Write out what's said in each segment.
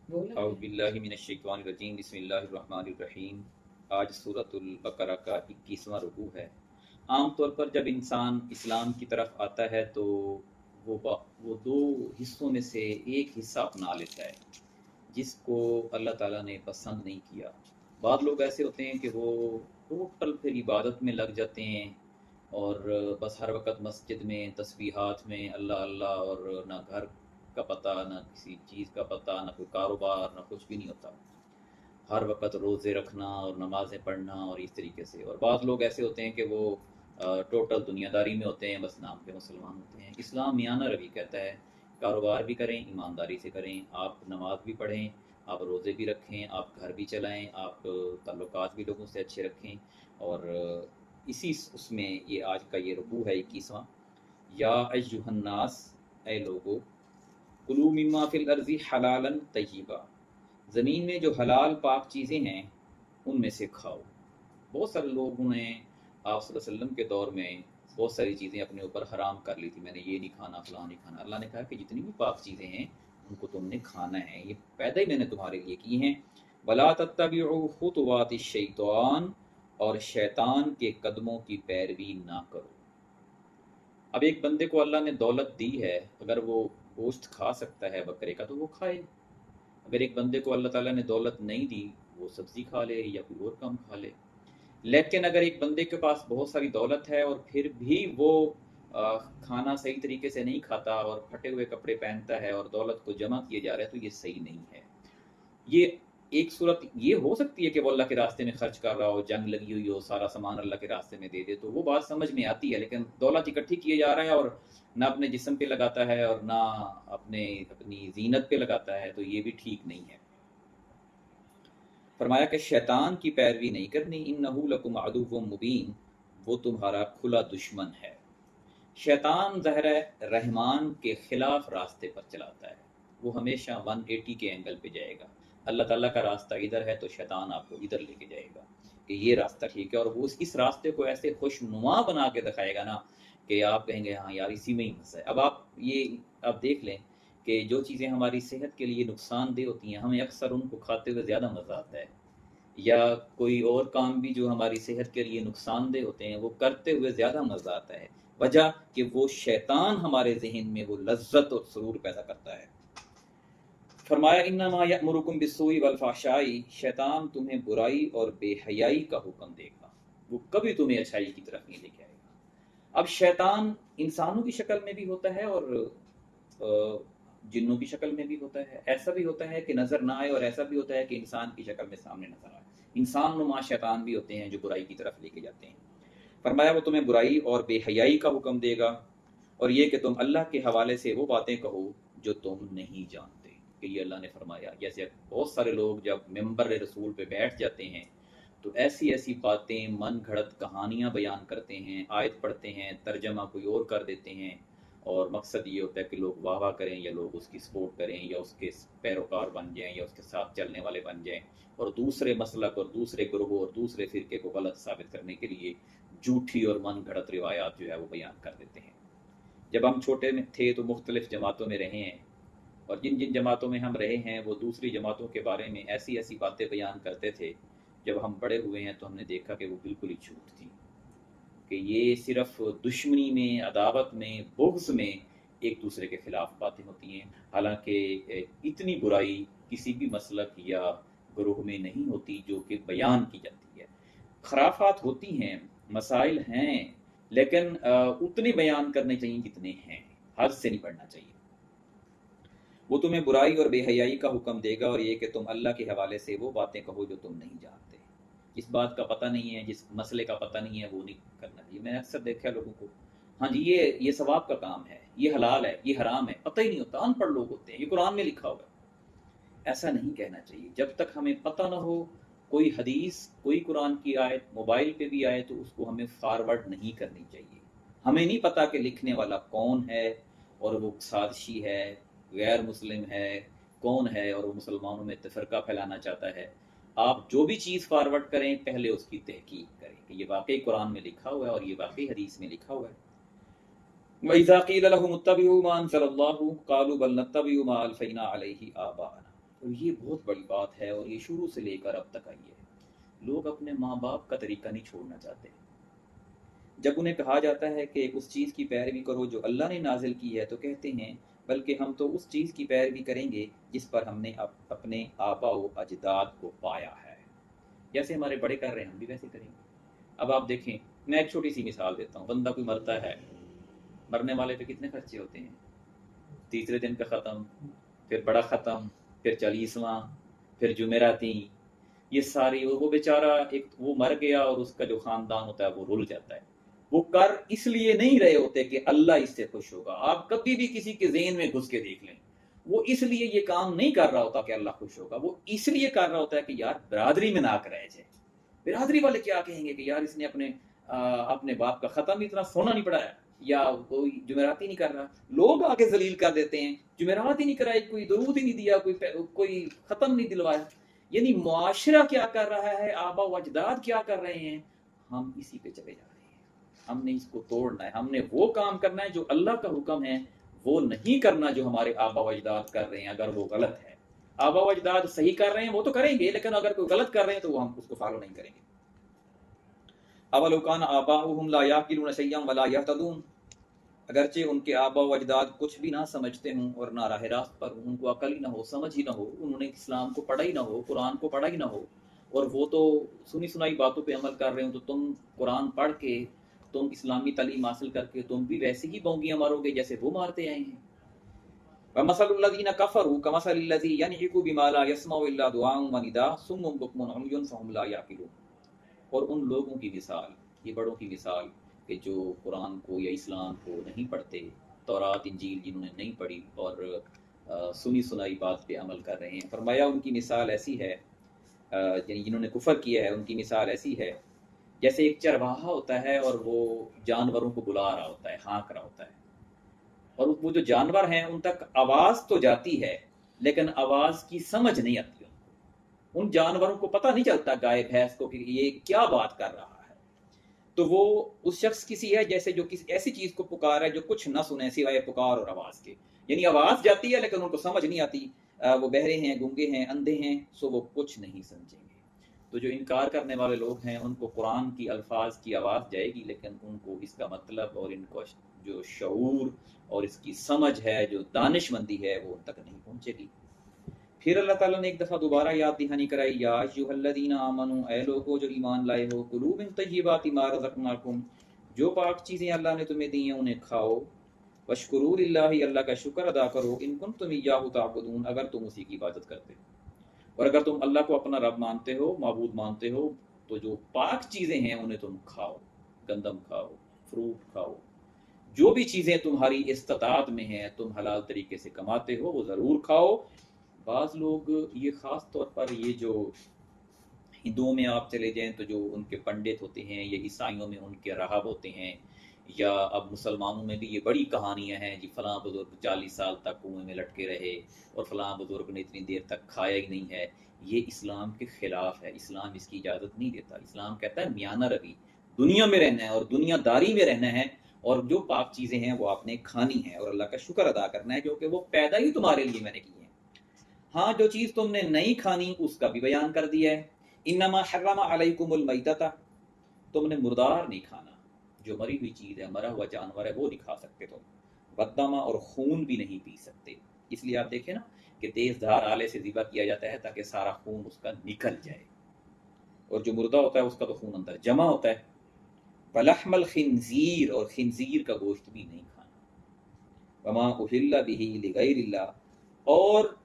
اعوذ باللہ من الشیطان الرجیم، بسم اللہ الرحمن الرحیم۔ آج سورۃ البقرہ کا 21واں رکوع ہے۔ عام طور پر جب انسان اسلام کی طرف آتا ہے تو وہ دو حصوں میں سے ایک حصہ اپنا لیتا ہے جس کو اللہ تعالیٰ نے پسند نہیں کیا۔ بعض لوگ ایسے ہوتے ہیں کہ وہ ٹوٹل پھر عبادت میں لگ جاتے ہیں اور بس ہر وقت مسجد میں تسبیحات میں اللہ اللہ، اور نہ گھر کا پتہ، نہ کسی چیز کا پتہ، نہ کوئی کاروبار، نہ کچھ بھی نہیں ہوتا۔ ہر وقت روزے رکھنا اور نمازیں پڑھنا اور اس طریقے سے۔ اور بعض لوگ ایسے ہوتے ہیں کہ وہ ٹوٹل دنیا داری میں ہوتے ہیں، بس نام کے مسلمان ہوتے ہیں۔ اسلام میانہ روی کہتا ہے کاروبار بھی کریں، ایمانداری سے کریں، آپ نماز بھی پڑھیں، آپ روزے بھی رکھیں، آپ گھر بھی چلائیں، آپ تعلقات بھی لوگوں سے اچھے رکھیں۔ اور اسی اس میں یہ آج کا یہ رکوع ہے 21واں۔ یا ایھا الناس، اے لوگو، کلوا مما فی الارض حلالا طیبا، زمین میں جو حلال پاک چیزیں ہیں ان میں سے کھاؤ۔ بہت سارے لوگوں نے آپ صلی اللہ علیہ وسلم کے دور میں بہت ساری چیزیں اپنے اوپر حرام کر لی تھی، میں نے یہ نہیں کھانا، فلاں نہیں کھانا۔ اللہ نے کہا کہ جتنی بھی پاک چیزیں ہیں ان کو تم نے کھانا ہے، یہ پیدا ہی میں نے تمہارے لیے کی ہیں۔ ولا تتبعوا خطوات الشیطان، اور شیطان کے قدموں کی پیروی نہ کرو۔ اب ایک بندے کو اللہ نے دولت دی ہے، اگر وہ گوشت کھا سکتا ہے بکرے کا تو وہ کھائے۔ اگر ایک بندے کو اللہ تعالیٰ نے دولت نہیں دی، وہ سبزی کھا لے یا کوئی اور کام کھا لے۔ لیکن اگر ایک بندے کے پاس بہت ساری دولت ہے اور پھر بھی وہ کھانا صحیح طریقے سے نہیں کھاتا اور پھٹے ہوئے کپڑے پہنتا ہے اور دولت کو جمع کیے جا رہا ہے، تو یہ صحیح نہیں ہے۔ یہ ایک صورت یہ ہو سکتی ہے کہ وہ اللہ کے راستے میں خرچ کر رہا ہو، جنگ لگی ہوئی ہو، سارا سامان اللہ کے راستے میں دے دے، تو وہ بات سمجھ میں آتی ہے۔ لیکن دولت اکٹھی کیے جا رہا ہے اور نہ اپنے جسم پہ لگاتا ہے اور نہ اپنی زینت پہ لگاتا ہے، تو یہ بھی ٹھیک نہیں ہے۔ فرمایا کہ شیطان کی پیروی نہیں کرنی، انہ لکم عدو مبین، وہ تمہارا کھلا دشمن ہے۔ شیطان ظاہر ہے رحمان کے خلاف راستے پر چلاتا ہے، وہ ہمیشہ 180 کے اینگل پہ جائے گا۔ اللہ تعالیٰ کا راستہ ادھر ہے تو شیطان آپ کو ادھر لے کے جائے گا کہ یہ راستہ ٹھیک ہے، اور وہ اس راستے کو ایسے خوشنما بنا کے دکھائے گا نا کہ آپ کہیں گے ہاں یار اسی میں ہی مزہ ہے۔ اب آپ دیکھ لیں کہ جو چیزیں ہماری صحت کے لیے نقصان دہ ہوتی ہیں، ہمیں اکثر ان کو کھاتے ہوئے زیادہ مزہ آتا ہے، یا کوئی اور کام بھی جو ہماری صحت کے لیے نقصان دہ ہوتے ہیں وہ کرتے ہوئے زیادہ مزہ آتا ہے۔ وجہ کہ وہ شیطان ہمارے ذہن میں وہ لذت اور سرور پیدا کرتا ہے۔ فرمایا انما یأمرکم بالسوء والفحشاء، شیطان تمہیں برائی اور بے حیائی کا حکم دے گا، وہ کبھی تمہیں اچھائی کی طرف نہیں لے کے آئے گا۔ اب شیطان انسانوں کی شکل میں بھی ہوتا ہے اور جنوں کی شکل میں بھی ہوتا ہے، ایسا بھی ہوتا ہے کہ نظر نہ آئے اور ایسا بھی ہوتا ہے کہ انسان کی شکل میں سامنے نظر آئے۔ انسان نما شیطان بھی ہوتے ہیں جو برائی کی طرف لے کے جاتے ہیں۔ فرمایا وہ تمہیں برائی اور بے حیائی کا حکم دے گا، اور یہ کہ تم اللہ کے حوالے سے وہ باتیں کہو جو تم نہیں جانتے، کہ یہ اللہ نے فرمایا۔ جیسے بہت سارے لوگ جب ممبر رسول پہ بیٹھ جاتے ہیں تو ایسی ایسی باتیں، من گھڑت کہانیاں بیان کرتے ہیں، آیت پڑھتے ہیں، ترجمہ کوئی اور کر دیتے ہیں، اور مقصد یہ ہوتا ہے کہ لوگ واہ واہ کریں یا لوگ اس کی سپورٹ کریں یا اس کے پیروکار بن جائیں یا اس کے ساتھ چلنے والے بن جائیں، اور دوسرے مسلک اور دوسرے گروہ اور دوسرے فرقے کو غلط ثابت کرنے کے لیے جھوٹی اور من گھڑت روایات جو ہے وہ بیان کر دیتے ہیں۔ جب ہم چھوٹے میں تھے تو مختلف جماعتوں میں رہے ہیں، اور جن جن جماعتوں میں ہم رہے ہیں وہ دوسری جماعتوں کے بارے میں ایسی ایسی باتیں بیان کرتے تھے، جب ہم بڑے ہوئے ہیں تو ہم نے دیکھا کہ وہ بالکل ہی جھوٹ تھی، کہ یہ صرف دشمنی میں، عداوت میں، بغض میں ایک دوسرے کے خلاف باتیں ہوتی ہیں، حالانکہ اتنی برائی کسی بھی مسلک یا گروہ میں نہیں ہوتی جو کہ بیان کی جاتی ہے۔ خرافات ہوتی ہیں، مسائل ہیں، لیکن اتنے بیان کرنے چاہیے جتنے ہیں، حد سے نہیں بڑھنا چاہیے۔ وہ تمہیں برائی اور بے حیائی کا حکم دے گا، اور یہ کہ تم اللہ کے حوالے سے وہ باتیں کہو جو تم نہیں جانتے۔ جس بات کا پتہ نہیں ہے، جس مسئلے کا پتہ نہیں ہے، وہ نہیں کرنا چاہیے۔ میں نے اکثر دیکھا لوگوں کو، ہاں جی یہ ثواب کا کام ہے، یہ حلال ہے، یہ حرام ہے، پتہ ہی نہیں ہوتا، ان پڑھ لوگ ہوتے ہیں، یہ قرآن میں لکھا ہوا ہے۔ ایسا نہیں کہنا چاہیے۔ جب تک ہمیں پتہ نہ ہو، کوئی حدیث، کوئی قرآن کی آیت موبائل پہ بھی آئے تو اس کو ہمیں فارورڈ نہیں کرنی چاہیے۔ ہمیں نہیں پتہ کہ لکھنے والا کون ہے، اور وہ سازشی ہے، غیر مسلم ہے، کون ہے، اور وہ مسلمانوں میں تفرقہ پھیلانا چاہتا ہے۔ آپ جو بھی چیز فارورڈ کریں پہلے اس کی تحقیق کریں کہ یہ واقعی قرآن میں لکھا ہوا ہے اور یہ واقعی حدیث میں لکھا ہوا ہے۔ وَإِذَا قِيلَ لَهُمُ اتَّبِعُوا مَا أَنزَلَ اللَّهُ قَالُوا بَلْ نَتَّبِعُ مَا أَلْفَيْنَا عَلَيْهِ آبَاءَنَا، اور یہ بہت بڑی بات ہے، اور یہ شروع سے لے کر اب تک آئی ہے۔ لوگ اپنے ماں باپ کا طریقہ نہیں چھوڑنا چاہتے۔ جب انہیں کہا جاتا ہے کہ اس چیز کی پیروی کرو جو اللہ نے نازل کی ہے، تو کہتے ہیں بلکہ ہم تو اس چیز کی پیروی کریں گے جس پر ہم نے اپنے آبا و اجداد کو پایا ہے۔ جیسے ہمارے بڑے کر رہے ہیں ہم بھی ویسے کریں گے۔ اب آپ دیکھیں، میں ایک چھوٹی سی مثال دیتا ہوں۔ بندہ کوئی مرتا ہے، مرنے والے پہ کتنے خرچے ہوتے ہیں؟ تیسرے دن کا ختم، پھر بڑا ختم، پھر 40واں، پھر جمعراتی، یہ ساری، اور وہ بیچارہ ایک وہ مر گیا اور اس کا جو خاندان ہوتا ہے وہ رل جاتا ہے۔ وہ کر اس لیے نہیں رہے ہوتے کہ اللہ اس سے خوش ہوگا۔ آپ کبھی بھی کسی کے ذہن میں گھس کے دیکھ لیں، وہ اس لیے یہ کام نہیں کر رہا ہوتا کہ اللہ خوش ہوگا، وہ اس لیے کر رہا ہوتا ہے کہ یار برادری میں ناک رہ جائے۔ برادری والے کیا کہیں گے کہ یار اس نے اپنے باپ کا ختم اتنا سونا نہیں پڑھایا، یا کوئی جمعرات ہی نہیں کر رہا۔ لوگ آگے ذلیل کر دیتے ہیں، جمعرات ہی نہیں کرائی، کوئی درود ہی نہیں دیا، کوئی ختم نہیں دلوایا۔ یعنی معاشرہ کیا کر رہا ہے، آبا و اجداد کیا کر رہے ہیں، ہم اسی پہ چلے جا رہے ہیں۔ ہم نے اس کو توڑنا ہے، ہم نے وہ کام کرنا ہے جو اللہ کا حکم ہے، وہ نہیں کرنا جو ہمارے آبا و اجداد کر رہے ہیں اگر وہ غلط ہے۔ آبا و اجداد صحیح کر رہے ہیں وہ تو کریں گے، لیکن اگر کوئی غلط کر رہے ہیں تو وہ ہم اس کو فالو نہیں کریں گے۔ اولو کان آباؤہم لا یعقلون شیئا ولا یہتدون، اگرچہ ان کے آبا و اجداد کچھ بھی نہ سمجھتے ہوں اور نہ راہ راست پر ہوں، ان کو عقل ہی نہ ہو، سمجھ ہی نہ ہو، انہوں نے اسلام کو پڑھا ہی نہ ہو، قرآن کو پڑھا ہی نہ ہو، اور وہ تو سنی سنائی باتوں پہ عمل کر رہے ہوں، تو تم قرآن پڑھ کے، تم اسلامی تعلیم حاصل کر کے تم بھی ویسے ہی بونگیاں مارو گے جیسے وہ مارتے آئے ہیں۔ وَمَثَلُ الَّذِينَ كَفَرُوا كَمَثَلِ الَّذِي يَنْعِقُ بِمَا لَا يَسْمَعُ إِلَّا دُعَاءً وَنِدَاءً صُمٌّ بُكْمٌ عُمْيٌ فَهُمْ لَا يَعْقِلُونَ، اور ان لوگوں کی مثال، یہ بڑوں کی مثال کہ جو قرآن کو یا اسلام کو نہیں پڑھتے، تورات انجیل جنہوں نے نہیں پڑھی اور سنی سنائی بات پہ عمل کر رہے ہیں۔ فرمایا ان کی مثال ایسی ہے، یعنی جنہوں نے کفر کیا ہے ان کی مثال ایسی ہے جیسے ایک چرواہا ہوتا ہے اور وہ جانوروں کو بلا رہا ہوتا ہے، ہانک رہا ہوتا ہے، اور وہ جو جانور ہیں ان تک آواز تو جاتی ہے لیکن آواز کی سمجھ نہیں آتی ان کو۔ ان جانوروں کو پتہ نہیں چلتا گائے بھینس کو کہ یہ کیا بات کر رہا ہے۔ تو وہ اس شخص کسی ہے جیسے جو کسی ایسی چیز کو پکار ہے جو کچھ نہ سنے سوائے پکار اور آواز کے، یعنی آواز جاتی ہے لیکن ان کو سمجھ نہیں آتی، وہ بہرے ہیں، گونگے ہیں، اندھے ہیں، سو وہ کچھ نہیں سمجھیں گے۔ تو جو انکار کرنے والے لوگ ہیں ان کو قرآن کی الفاظ کی آواز جائے گی لیکن ان کو اس کا مطلب اور ان کو جو شعور اور اس کی سمجھ ہے، جو دانش مندی ہے، وہ ان تک نہیں پہنچے گی۔ پھر اللہ تعالیٰ نے ایک دفعہ دوبارہ یاد دہانی کرائی، یا ایھا الذین آمنوا، اے لوگو جو ایمان لائے ہو، کلوا من طیبات ما رزقناکم، جو پاک چیزیں اللہ نے تمہیں دی ہیں انہیں کھاؤ، واشکروا للہ، اللہ کا شکر ادا کرو، ان کنتم ایاہ تعبدون، اگر تم اسی کی عبادت کرتے ہو، اور اگر تم اللہ کو اپنا رب مانتے ہو، معبود مانتے ہو، تو جو پاک چیزیں ہیں انہیں تم کھاؤ، گندم کھاؤ، فروٹ کھاؤ، جو بھی چیزیں تمہاری استطاعت میں ہیں، تم حلال طریقے سے کماتے ہو، وہ ضرور کھاؤ۔ بعض لوگ یہ خاص طور پر یہ جو ہندوؤں میں آپ چلے جائیں تو جو ان کے پنڈت ہوتے ہیں، یا عیسائیوں میں ان کے راہب ہوتے ہیں، یا اب مسلمانوں میں بھی یہ بڑی کہانیاں ہیں جی فلاں بزرگ 40 سال تک کنویں میں لٹکے رہے اور فلاں بزرگ نے اتنی دیر تک کھایا ہی نہیں ہے۔ یہ اسلام کے خلاف ہے، اسلام اس کی اجازت نہیں دیتا۔ اسلام کہتا ہے میانہ روی، دنیا میں رہنا ہے اور دنیا داری میں رہنا ہے، اور جو پاک چیزیں ہیں وہ آپ نے کھانی ہیں اور اللہ کا شکر ادا کرنا ہے کیونکہ وہ پیدا ہی تمہارے لیے میں نے کی ہے۔ ہاں جو چیز تم نے نہیں کھانی اس کا بھی بیان کر دیا ہے، انما حرم علیکم المیتۃ، تم نے مردار نہیں کھانا، جو مری ہوئی چیز ہے، مرا ہوا جانور ہے، وہ نہیں کھا سکتے تم، والدم، اور خون بھی نہیں پی سکتے۔ اس لیے آپ دیکھیں نا کہ تیز دھار آلے سے ذبح کیا جاتا ہے تاکہ سارا خون اس کا نکل جائے، اور جو مردہ ہوتا ہے اس کا تو خون اندر جمع ہوتا ہے۔ ولحم الخنزیر، اور خنزیر کا گوشت بھی نہیں کھانا۔ وما اہل بہ لغیر اللہ، اور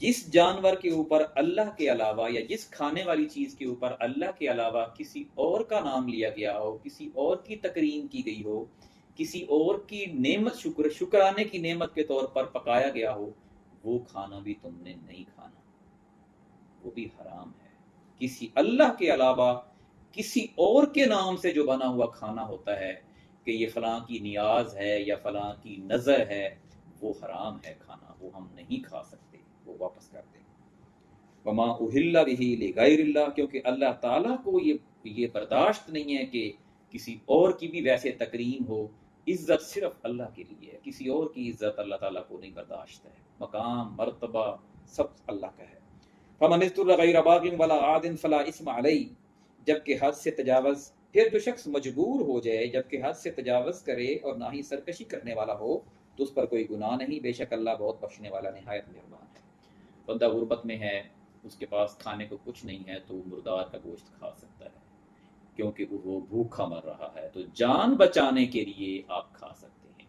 جس جانور کے اوپر اللہ کے علاوہ یا جس کھانے والی چیز کے اوپر اللہ کے علاوہ کسی اور کا نام لیا گیا ہو، کسی اور کی تکریم کی گئی ہو، کسی اور کی نعمت شکرانے کی نعمت کے طور پر پکایا گیا ہو، وہ کھانا بھی تم نے نہیں کھانا، وہ بھی حرام ہے۔ کسی اللہ کے علاوہ کسی اور کے نام سے جو بنا ہوا کھانا ہوتا ہے کہ یہ فلاں کی نیاز ہے یا فلاں کی نظر ہے، وہ حرام ہے کھانا، وہ ہم نہیں کھا سکتے، وہ واپس کر دیں۔ وما اہل بہ لغیر اللہ، کیونکہ اللہ تعالیٰ کو یہ برداشت نہیں ہے کہ کسی اور کی بھی ویسے تکریم ہو، عزت صرف اللہ کے لیے ہے، کسی اور کی عزت اللہ تعالیٰ کو نہیں برداشت ہے۔ مقام، مرتبہ، سب اللہ کا ہے۔ فمن اضطر غیر باغ ولا عاد فلا اثم علیہ، جبکہ حد سے تجاوز، پھر جو شخص مجبور ہو جائے جبکہ حد سے تجاوز کرے اور نہ ہی سرکشی کرنے والا ہو تو اس پر کوئی گناہ نہیں، بے شک اللہ بہت بخشنے والا نہایت مہربان ہے۔ بندہ غربت میں ہے، اس کے پاس کھانے کو کچھ نہیں ہے تو وہ مردار کا گوشت کھا سکتا ہے کیونکہ وہ بھوکا مر رہا ہے، تو جان بچانے کے لیے آپ کھا سکتے ہیں۔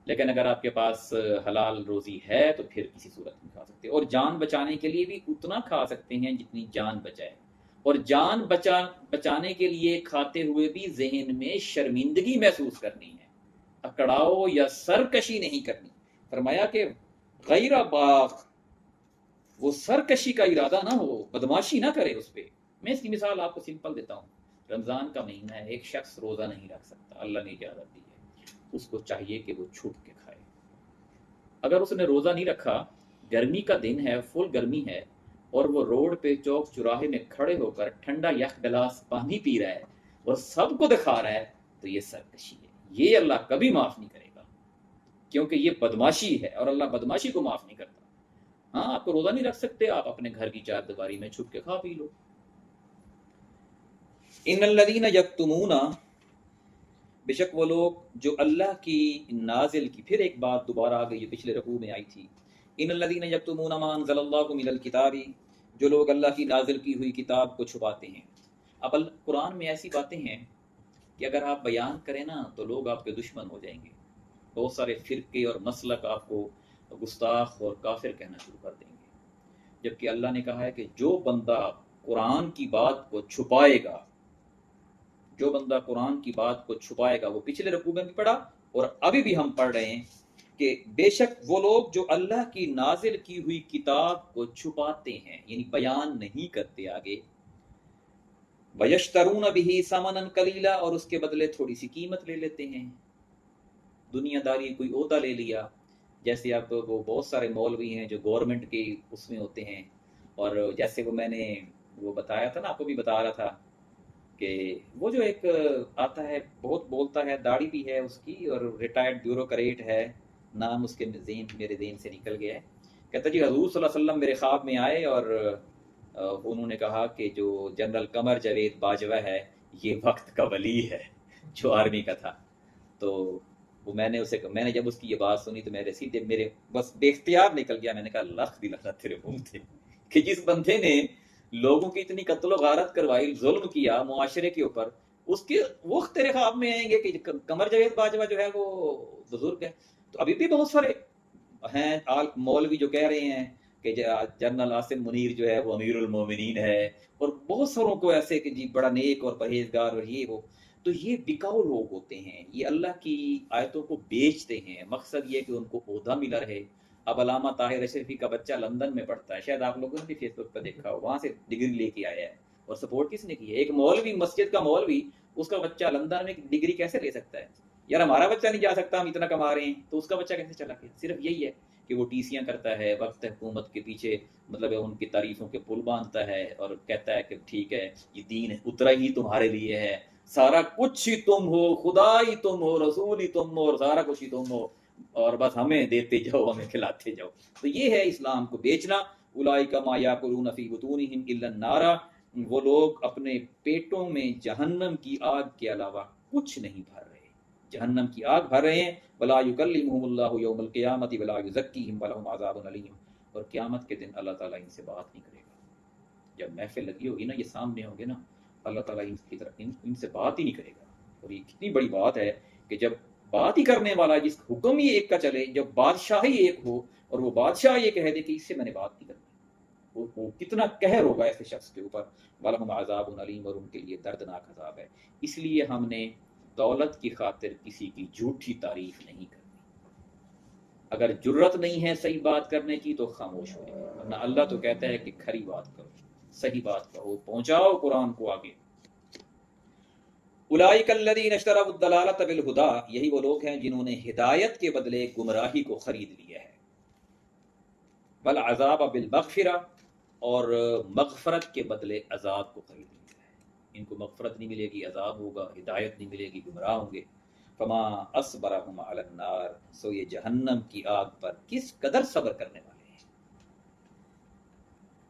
لیکن اگر آپ کے پاس حلال روزی ہے تو پھر کسی صورت نہیں کھا سکتے، اور جان بچانے کے لیے بھی اتنا کھا سکتے ہیں جتنی جان بچائے، اور جان بچانے کے لیے کھاتے ہوئے بھی ذہن میں شرمندگی محسوس کرنی ہے، اکڑاؤ یا سرکشی نہیں کرنی۔ فرمایا کہ غیر باغ، وہ سرکشی کا ارادہ نہ ہو، بدماشی نہ کرے اس پہ۔ میں اس کی مثال آپ کو سمپل دیتا ہوں۔ رمضان کا مہینہ ہے، ایک شخص روزہ نہیں رکھ سکتا، اللہ نے اجازت دی ہے، اس کو چاہیے کہ وہ چھپ کے کھائے۔ اگر اس نے روزہ نہیں رکھا، گرمی کا دن ہے، فل گرمی ہے، اور وہ روڈ پہ چوک چوراہے میں کھڑے ہو کر ٹھنڈا یک گلاس پانی پی رہا ہے اور سب کو دکھا رہا ہے، تو یہ سرکشی ہے، یہ اللہ کبھی معاف نہیں کرے گا، کیونکہ یہ بدماشی ہے اور اللہ بدماشی کو معاف نہیں کرتا۔ ہاں، آپ کو روزہ نہیں رکھ سکتے، آپ اپنے گھر کی چار دیواری میں چھپ کے کھا پی لو۔ ان الذین یکتمون، بے شک وہ لوگ جو اللہ کی نازل کی، پھر ایک بات دوبارہ آ گئی، پچھلے رکوع میں آئی تھی، ان الذین یکتمون ما انزل اللہ من الکتاب، جو لوگ اللہ کی نازل کی ہوئی کتاب کو چھپاتے ہیں۔ اب قرآن میں ایسی باتیں ہیں کہ اگر آپ بیان کریں نا تو لوگ آپ کے دشمن ہو جائیں گے، بہت سارے فرقے اور مسلک آپ کو گستاخ اور کافر کہنا شروع کر دیں گے، جبکہ اللہ نے کہا ہے کہ جو بندہ قرآن کی بات کو چھپائے گا، جو بندہ قرآن کی بات کو چھپائے گا، وہ پچھلے رکوع میں بھی پڑھا اور ابھی بھی ہم پڑھ رہے ہیں کہ بے شک وہ لوگ جو اللہ کی نازل کی ہوئی کتاب کو چھپاتے ہیں، یعنی بیان نہیں کرتے آگے، وَيَشْتَرُونَ بِهِ ثَمَنًا قَلِيلًا، اور اس کے بدلے تھوڑی سی قیمت لے لیتے ہیں، دنیا داری کوئی عہدہ لے لیا، جیسے اب وہ بہت سارے مولوی ہیں جو گورنمنٹ کے اس میں ہوتے ہیں، اور جیسے وہ میں نے وہ بتایا تھا نا، آپ کو بھی بتا رہا تھا کہ وہ جو ایک آتا ہے بہت بولتا ہے، داڑھی بھی ہے اس کی، اور ریٹائرڈ بیوروکریٹ ہے، نام اس کے میرے ذہن سے نکل گیا ہے، کہتا جی حضور صلی اللہ علیہ وسلم میرے خواب میں آئے اور انہوں نے کہا کہ جو جنرل قمر جاوید باجوہ ہے یہ وقت کا ولی ہے، جو آرمی کا تھا۔ تو وہ میں نے جب اس کی یہ بات سنی تو میرے بس بے اختیار نکل گیا، میں نے کہا لاکھ دی لعنت تیرے منہ تھے، کہ جس بندے نے لوگوں کی اتنی قتل و غارت کروائی، ظلم کیا معاشرے کے اوپر، اس کے وقت تیرے خواب میں آئیں گے کہ قمر جاوید باجوہ جو ہے وہ بزرگ ہے۔ تو ابھی بھی بہت سارے ہیں مولوی جو کہہ رہے ہیں کہ جنرل عاصم منیر جو ہے وہ امیر المومنین ہے، اور بہت ساروں کو ایسے کہ جی بڑا نیک اور پرہیزگار اور یہ وہ، تو یہ بکاؤ لوگ ہوتے ہیں، یہ اللہ کی آیتوں کو بیچتے ہیں، مقصد یہ کہ ان کو عہدہ ملا رہے۔ اب علامہ طاہر اشرفی کا بچہ لندن میں پڑھتا ہے، شاید آپ لوگوں نے بھی فیس بک پہ دیکھا ہو، وہاں سے ڈگری لے کے آیا ہے، اور سپورٹ کس نے کی ہے؟ ایک مولوی، مسجد کا مولوی، اس کا بچہ لندن میں ڈگری کیسے لے سکتا ہے؟ یار ہمارا بچہ نہیں جا سکتا، ہم اتنا کما رہے ہیں، تو اس کا بچہ کیسے چلا گیا؟ صرف یہی ہے کہ وہ ٹیسیاں کرتا ہے، وقت حکومت کے پیچھے مطلب ان کی تعریفوں کے پل باندھتا ہے اور کہتا ہے کہ ٹھیک ہے یہ دین اترا ہی تمہارے لیے ہے، سارا کچھ ہی تم ہو، خدا ہی تم ہو، رسول ہی تم ہو، اور سارا کچھ ہی تم ہو، اور بس ہمیں دیتے جاؤ، ہمیں کھلاتے جاؤ۔ تو یہ ہے اسلام کو بیچنا۔ اولئک ما یاکلون فی بطونہم الا النار، وہ لوگ اپنے پیٹوں میں جہنم کی آگ کے علاوہ کچھ نہیں بھر رہے، جہنم کی آگ بھر رہے ہیں۔ ولا یکلمہم اللہ یوم القیامۃ ولا یزکیہم ولہم عذاب علیم، اور قیامت کے دن اللہ تعالیٰ ان سے بات نہیں کرے گا، جب محفل لگی ہوگی نا، یہ سامنے ہوں گے نا، اللہ تعالیٰ ان کی طرف ان سے بات ہی نہیں کرے گا۔ اور یہ کتنی بڑی بات ہے کہ جب بات ہی کرنے والا، جس حکم ہی ایک کا چلے، جب بادشاہ ہی ایک ہو اور وہ بادشاہ یہ کہہ دے کہ اس سے میں نے بات نہیں کرنی، وہ کتنا قہر ہوگا ایسے شخص کے اوپر۔ وَلَهُمْ عَذَابٌ عَلِيمٌ، اور ان کے لیے دردناک عذاب ہے۔ اس لیے ہم نے دولت کی خاطر کسی کی جھوٹی تعریف نہیں کرنی، اگر جرت نہیں ہے صحیح بات کرنے کی تو خاموش ہو جائے، ورنہ اللہ تو کہتا ہے کہ کھری بات کرو، صحیح بات کہو، پہنچاؤ قرآن کو آگے۔ اولئک الذین اشتروا الضلالۃ بالہدی، یہی وہ لوگ ہیں جنہوں نے ہدایت کے بدلے گمراہی کو خرید لیا ہے، والعذاب بالمغفرہ، اور مغفرت کے بدلے عذاب کو خرید لیا ہے، ان کو مغفرت نہیں ملے گی، عذاب ہوگا، ہدایت نہیں ملے گی، گمراہ ہوں گے۔ فما اصبرہم علی النار، سو یہ جہنم کی آگ پر کس قدر صبر کرنے والے ہیں۔